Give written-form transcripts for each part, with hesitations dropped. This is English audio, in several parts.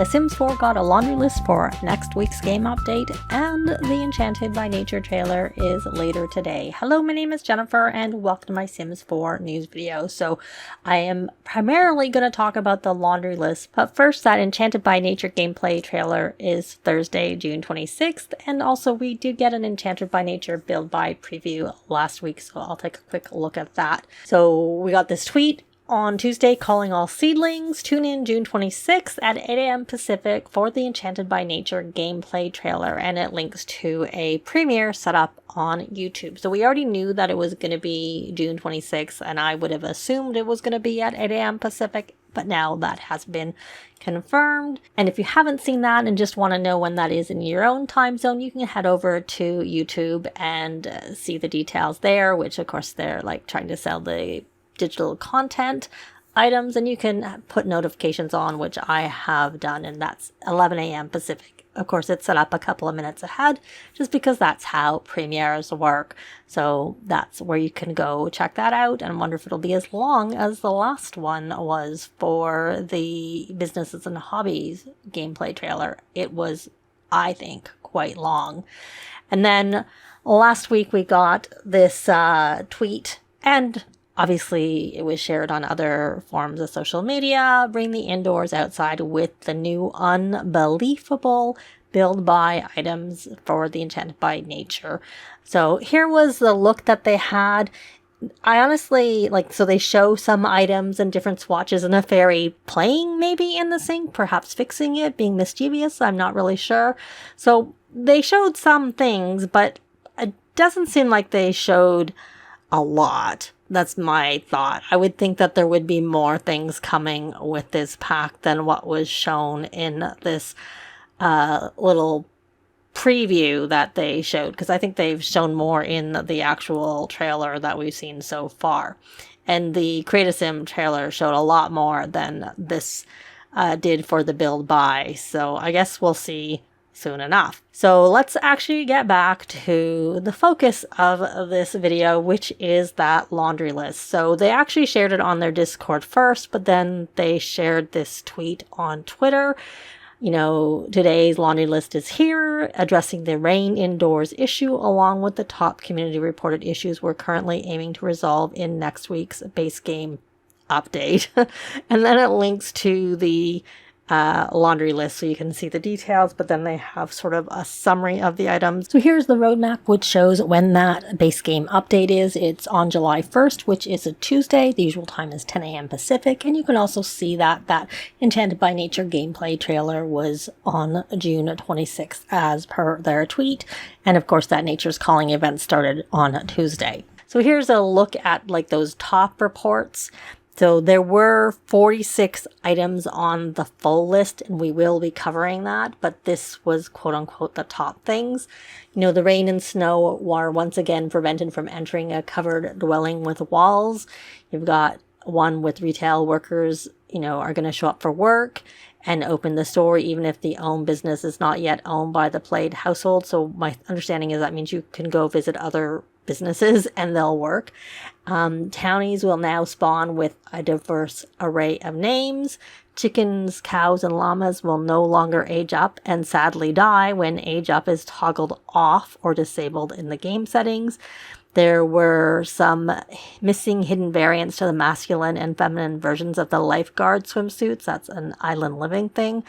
The Sims 4 got a laundry list for next week's game update, and the Enchanted by Nature trailer is later today. Hello, my name is Jennifer, and welcome to my Sims 4 news video. So I am primarily going to talk about the laundry list, but first, that Enchanted by Nature gameplay trailer is Thursday, June 26th, and also we did get an Enchanted by Nature build by preview last week, so I'll take a quick look at that. So we got this tweet on Tuesday calling all seedlings. Tune in June 26th at 8 a.m. Pacific for the Enchanted by Nature gameplay trailer, and it links to a premiere set up on YouTube. So we already knew that it was going to be June 26th, and I would have assumed it was going to be at 8 a.m. Pacific, but now that has been confirmed. And if you haven't seen that and just want to know when that is in your own time zone, you can head over to YouTube and see the details there, which of course they're like trying to sell the digital content items, and you can put notifications on, which I have done, and that's 11 a.m. Pacific. Of course, it's set up a couple of minutes ahead just because that's how premieres work. So that's where you can go check that out, and I wonder if it'll be as long as the last one was for the Businesses and Hobbies gameplay trailer. It was, I think, quite long. And then last week we got this tweet, and obviously, it was shared on other forms of social media. Bring the indoors outside with the new unbelievable build by items for the Enchanted by Nature. So here was the look that they had. I honestly, so they show some items and different swatches, and a fairy playing maybe in the sink, perhaps fixing it, being mischievous. I'm not really sure. So they showed some things, but it doesn't seem like they showed a lot. That's my thought. I would think that there would be more things coming with this pack than what was shown in this little preview that they showed, because I think they've shown more in the actual trailer that we've seen so far. And the Create a Sim trailer showed a lot more than this did for the build by. So I guess we'll see soon enough. So let's actually get back to the focus of this video, which is that laundry list. So they actually shared it on their Discord first, but then they shared this tweet on Twitter. You know, today's laundry list is here, addressing the rain indoors issue along with the top community reported issues we're currently aiming to resolve in next week's base game update. And then it links to the laundry list so you can see the details, but then they have sort of a summary of the items. So here's the roadmap, which shows when that base game update is. It's on July 1st, which is a Tuesday. The usual time is 10 a.m. Pacific, and you can also see that Enchanted by Nature gameplay trailer was on June 26th as per their tweet, and of course that Nature's Calling event started on Tuesday. So here's a look at those top reports. So there were 46 items on the full list, and we will be covering that, but this was quote unquote the top things. You know, the rain and snow were once again prevented from entering a covered dwelling with walls. You've got one with retail workers, are going to show up for work and open the store even if the owned business is not yet owned by the played household. So my understanding is that means you can go visit other businesses and they'll work. Townies will now spawn with a diverse array of names. Chickens, cows, and llamas will no longer age up and sadly die when age up is toggled off or disabled in the game settings. There were some missing hidden variants to the masculine and feminine versions of the lifeguard swimsuits. That's an island living thing.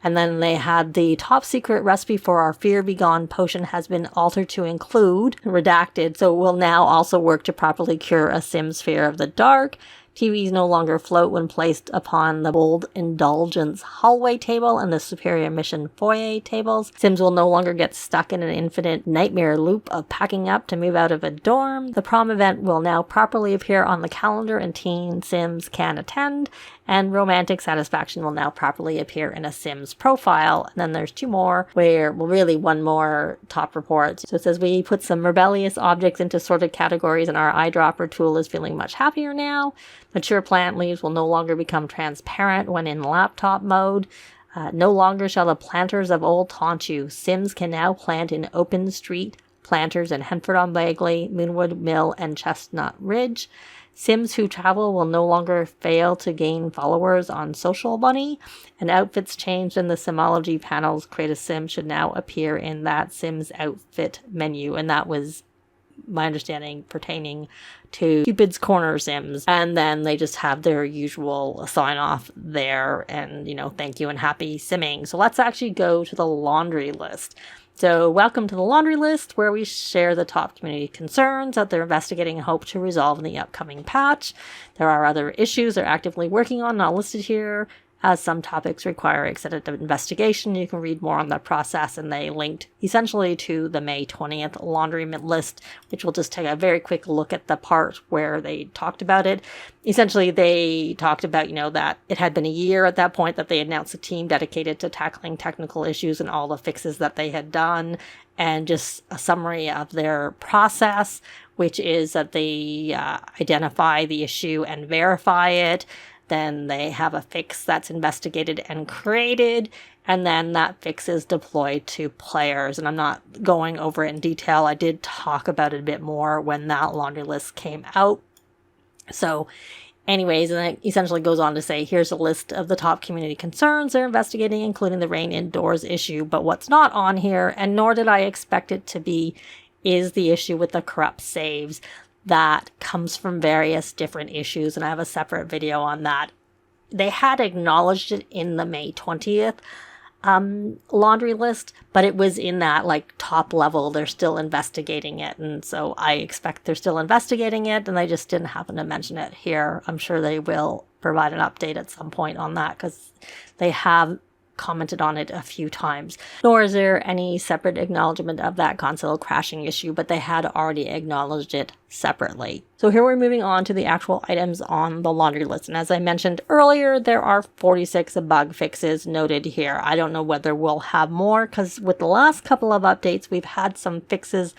And then they had the top secret recipe for our Fear Be Gone potion has been altered to include redacted. So it will now also work to properly cure a Sim's fear of the dark. TVs no longer float when placed upon the bold indulgence hallway table and the superior mission foyer tables. Sims will no longer get stuck in an infinite nightmare loop of packing up to move out of a dorm. The prom event will now properly appear on the calendar and teen Sims can attend. And romantic satisfaction will now properly appear in a Sims profile. And then there's two more really one more top report. So it says we put some rebellious objects into sorted categories and our eyedropper tool is feeling much happier now. Mature plant leaves will no longer become transparent when in laptop mode. No longer shall the planters of old taunt you. Sims can now plant in Open Street planters in Henford-on-Bagley, Moonwood Mill, and Chestnut Ridge. Sims who travel will no longer fail to gain followers on Social Bunny. And outfits changed in the Simology panels. Create a Sim should now appear in that Sims outfit menu. And that was my understanding pertaining to Cupid's Corner Sims. And then they just have their usual sign off there and, thank you and happy simming. So let's actually go to the laundry list. So welcome to the laundry list, where we share the top community concerns that they're investigating and hope to resolve in the upcoming patch. There are other issues they're actively working on, not listed here, as some topics require extended investigation. You can read more on the process, and they linked essentially to the May 20th laundry list, which we'll just take a very quick look at the part where they talked about it. Essentially, they talked about, that it had been a year at that point that they announced a team dedicated to tackling technical issues and all the fixes that they had done, and just a summary of their process, which is that they identify the issue and verify it. Then they have a fix that's investigated and created, and then that fix is deployed to players. And I'm not going over it in detail. I did talk about it a bit more when that laundry list came out. So anyways, and it essentially goes on to say, here's a list of the top community concerns they're investigating, including the rain indoors issue. But what's not on here, and nor did I expect it to be, is the issue with the corrupt saves. That comes from various different issues, and I have a separate video on that. They had acknowledged it in the May 20th laundry list, but it was in that top level. They're still investigating it, and so I expect they're still investigating it, and they just didn't happen to mention it here. I'm sure they will provide an update at some point on that, because they have commented on it a few times. Nor is there any separate acknowledgement of that console crashing issue, but they had already acknowledged it separately. So here we're moving on to the actual items on the laundry list. And as I mentioned earlier, there are 46 bug fixes noted here. I don't know whether we'll have more, because with the last couple of updates, we've had some fixes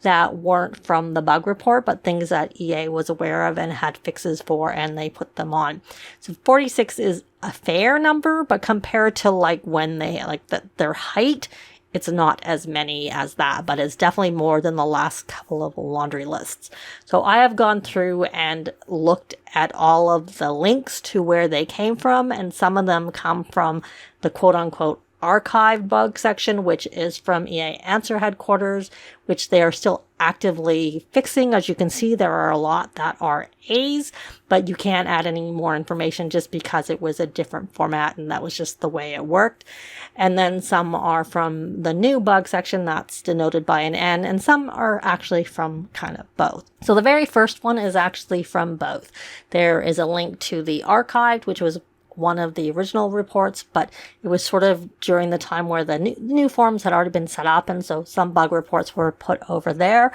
that weren't from the bug report, but things that EA was aware of and had fixes for, and they put them on. So 46 is a fair number, but compared to when they their height, it's not as many as that, but it's definitely more than the last couple of laundry lists. So I have gone through and looked at all of the links to where they came from, and some of them come from the quote-unquote archived bug section, which is from EA Answer headquarters, which they are still actively fixing. As you can see, there are a lot that are A's, but you can't add any more information just because it was a different format, and that was just the way it worked. And then some are from the new bug section, that's denoted by an N, and some are actually from kind of both. So the very first one is actually from both. There is a link to the archived, which was one of the original reports, but it was sort of during the time where the new forms had already been set up, and so some bug reports were put over there.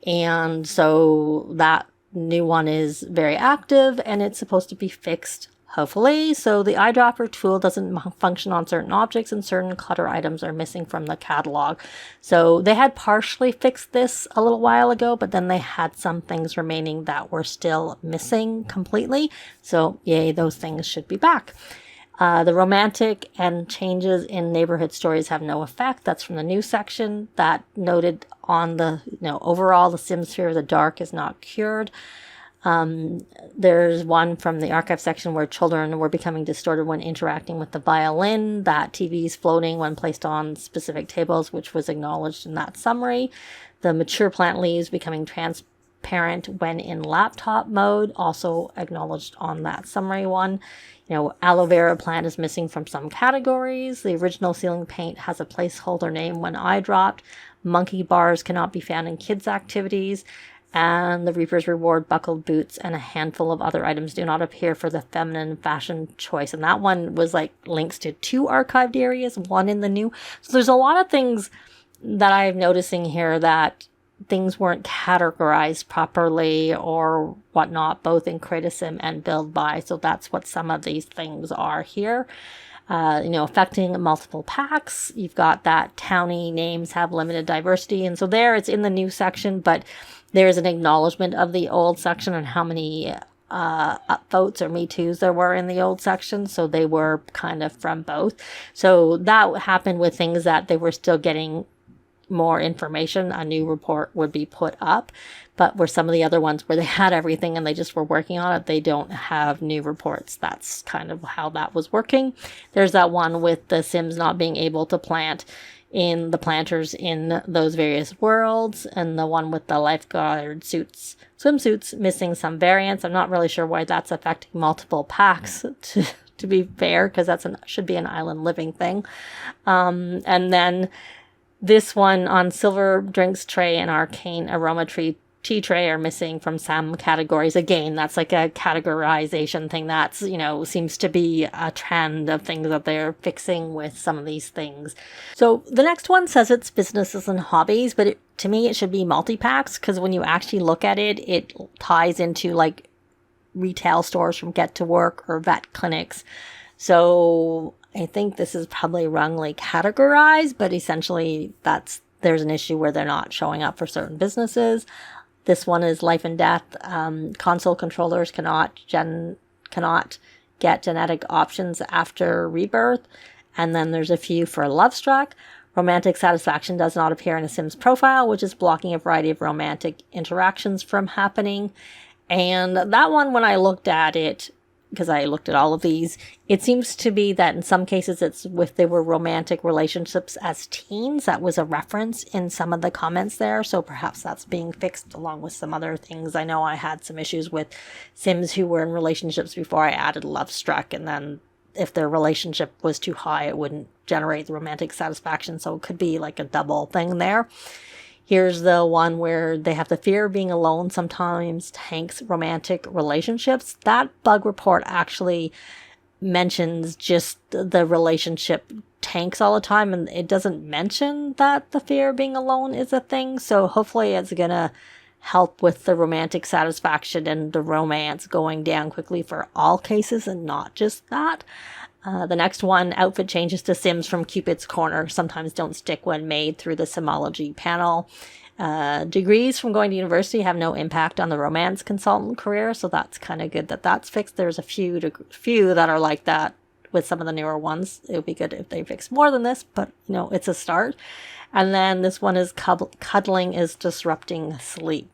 And so that new one is very active, and it's supposed to be fixed, hopefully. So the eyedropper tool doesn't function on certain objects, and certain clutter items are missing from the catalog. So they had partially fixed this a little while ago, but then they had some things remaining that were still missing completely. So yay, those things should be back. The romantic and changes in neighborhood stories have no effect. That's from the new section that noted on the, overall the sim sphere of the dark is not cured. There's one from the archive section where children were becoming distorted when interacting with the violin, that TVs floating when placed on specific tables, which was acknowledged in that summary. The mature plant leaves becoming transparent when in laptop mode, also acknowledged on that summary one. Aloe vera plant is missing from some categories. The original ceiling paint has a placeholder name when eye dropped. Monkey bars cannot be found in kids' activities. And the Reaper's Reward buckled boots and a handful of other items do not appear for the feminine fashion choice. And that one was links to 2 archived areas, 1 in the new. So there's a lot of things that I'm noticing here that things weren't categorized properly or whatnot, both in Create a Sim and Build By. So that's what some of these things are here. Affecting multiple packs. You've got that townie names have limited diversity. And so there it's in the new section, but there's an acknowledgement of the old section and how many upvotes or Me Too's there were in the old section. So they were kind of from both. So that happened with things that they were still getting more information, a new report would be put up. But where some of the other ones where they had everything and they just were working on it, they don't have new reports. That's kind of how that was working. There's that one with the Sims not being able to plant in the planters in those various worlds, and the one with the lifeguard swimsuits missing some variants. I'm not really sure why that's affecting multiple packs, to be fair, because should be an island living thing. And then this one on silver drinks tray and arcane aroma tea tray are missing from some categories. Again, that's like a categorization thing. That's, seems to be a trend of things that they're fixing with some of these things. So the next one says it's businesses and hobbies, but to me, it should be multi-packs, because when you actually look at it, it ties into like retail stores from Get to Work or vet clinics. So I think this is probably wrongly categorized, but essentially there's an issue where they're not showing up for certain businesses. This one is life and death. Console controllers cannot get genetic options after rebirth. And then there's a few for Love Struck. Romantic satisfaction does not appear in a Sims profile, which is blocking a variety of romantic interactions from happening. And that one, when I looked at it, because I looked at all of these, it seems to be that in some cases it's if they were romantic relationships as teens. That was a reference in some of the comments there, so perhaps that's being fixed along with some other things. I know I had some issues with Sims who were in relationships before I added Love Struck, and then if their relationship was too high, it wouldn't generate the romantic satisfaction, so it could be like a double thing there. Here's the one where they have the fear of being alone sometimes tanks romantic relationships. That bug report actually mentions just the relationship tanks all the time, and it doesn't mention that the fear of being alone is a thing. So hopefully it's going to help with the romantic satisfaction and the romance going down quickly for all cases and not just that. The next one, outfit changes to Sims from Cupid's Corner sometimes don't stick when made through the Simology panel. Degrees from going to university have no impact on the romance consultant career, so that's kind of good that that's fixed. There's a few that are like that with some of the newer ones. It would be good if they fix more than this, but it's a start. And then this one is cuddling is disrupting sleep.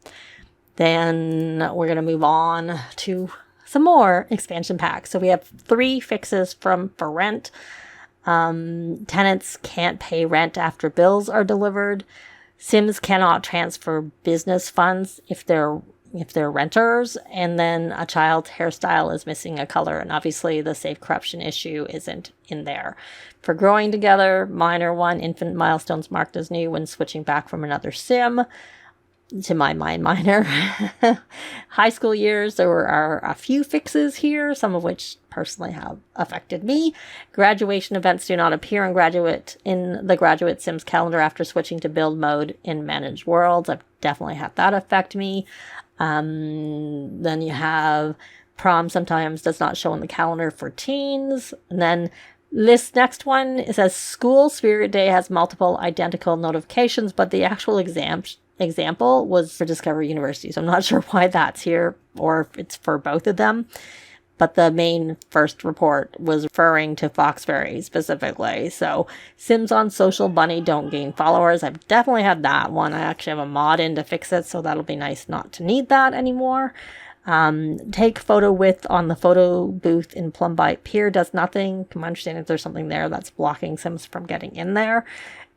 Then we're going to move on to some more expansion packs. So we have 3 fixes for rent. Tenants can't pay rent after bills are delivered. Sims cannot transfer business funds if they're renters. And then a child's hairstyle is missing a color. And obviously the safe corruption issue isn't in there. For growing together, minor one, infant milestones marked as new when switching back from another Sim. To my mind, minor. High school years, there are a few fixes here, some of which personally have affected me. Graduation events do not appear in the graduate Sims calendar after switching to build mode in managed worlds. I've definitely had that affect me. Then you have prom sometimes does not show in the calendar for teens. And then this next one, it says School Spirit Day has multiple identical notifications, but the actual example was for Discovery University, so I'm not sure why that's here or if it's for both of them, but the main first report was referring to Foxberry specifically. So Sims on Social Bunny don't gain followers. I've definitely had that one. I actually have a mod in to fix it, so that'll be nice not to need that anymore. Take photo with on the photo booth in Plumbite Pier does nothing. From my understanding, there's something there that's blocking Sims from getting in there.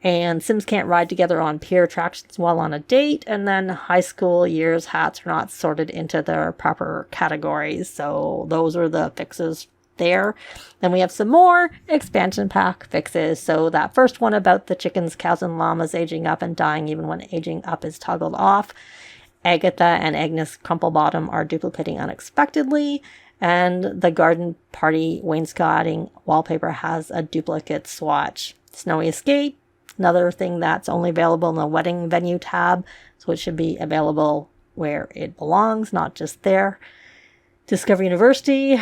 And Sims can't ride together on pier attractions while on a date. And then high school years hats are not sorted into their proper categories. So those are the fixes there. Then we have some more expansion pack fixes. So that first one about the chickens, cows, and llamas aging up and dying even when aging up is toggled off. Agatha and Agnes Crumplebottom are duplicating unexpectedly. And the garden party wainscoting wallpaper has a duplicate swatch. Snowy Escape. Another thing that's only available in the wedding venue tab, so it should be available where it belongs, not just there. Discovery University,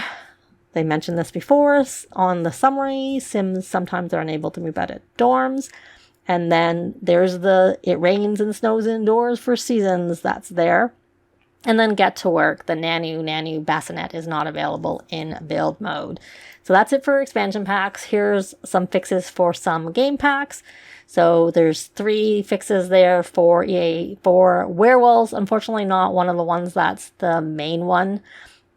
they mentioned this before on the summary. Sims sometimes are unable to move out of dorms. And then there's it rains and snows indoors for seasons. That's there. And then get to work. The Nanu bassinet is not available in build mode. So that's it for expansion packs. Here's some fixes for some game packs. So there's 3 fixes there for werewolves. Unfortunately, not one of the ones that's the main one,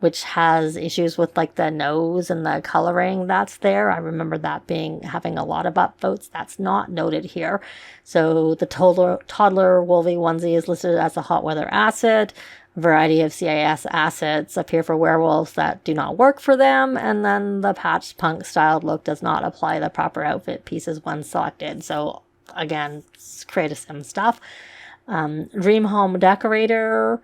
which has issues with like the nose and the coloring that's there. I remember that having a lot of upvotes. That's not noted here. So the toddler Wolvie onesie is listed as a hot weather asset. A variety of CIS assets appear for werewolves that do not work for them. And then the patched punk styled look does not apply the proper outfit pieces when selected. So again, create a sim stuff. Dream Home Decorator.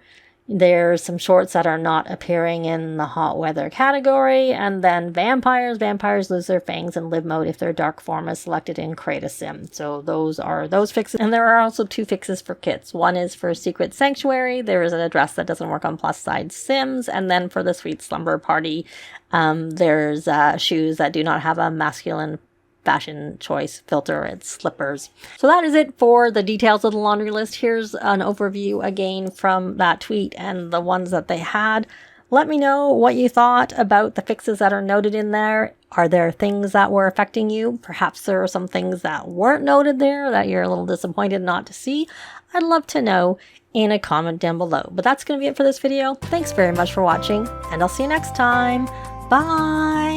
There's some shorts that are not appearing in the hot weather category. And then vampires. Vampires lose their fangs in live mode if their dark form is selected in Create a Sim. So those are those fixes. And there are also 2 fixes for kits. One is for Secret Sanctuary. There is a dress that doesn't work on plus side Sims. And then for the Sweet Slumber Party, there's shoes that do not have a masculine fashion choice filter. It's slippers. So that is it for the details of the laundry list. Here's an overview again from that tweet and the ones that they had. Let me know what you thought about the fixes that are noted in there. Are there things that were affecting you? Perhaps there are some things that weren't noted there that you're a little disappointed not to see. I'd love to know in a comment down below. But that's going to be it for this video. Thanks very much for watching, and I'll see you next time. Bye!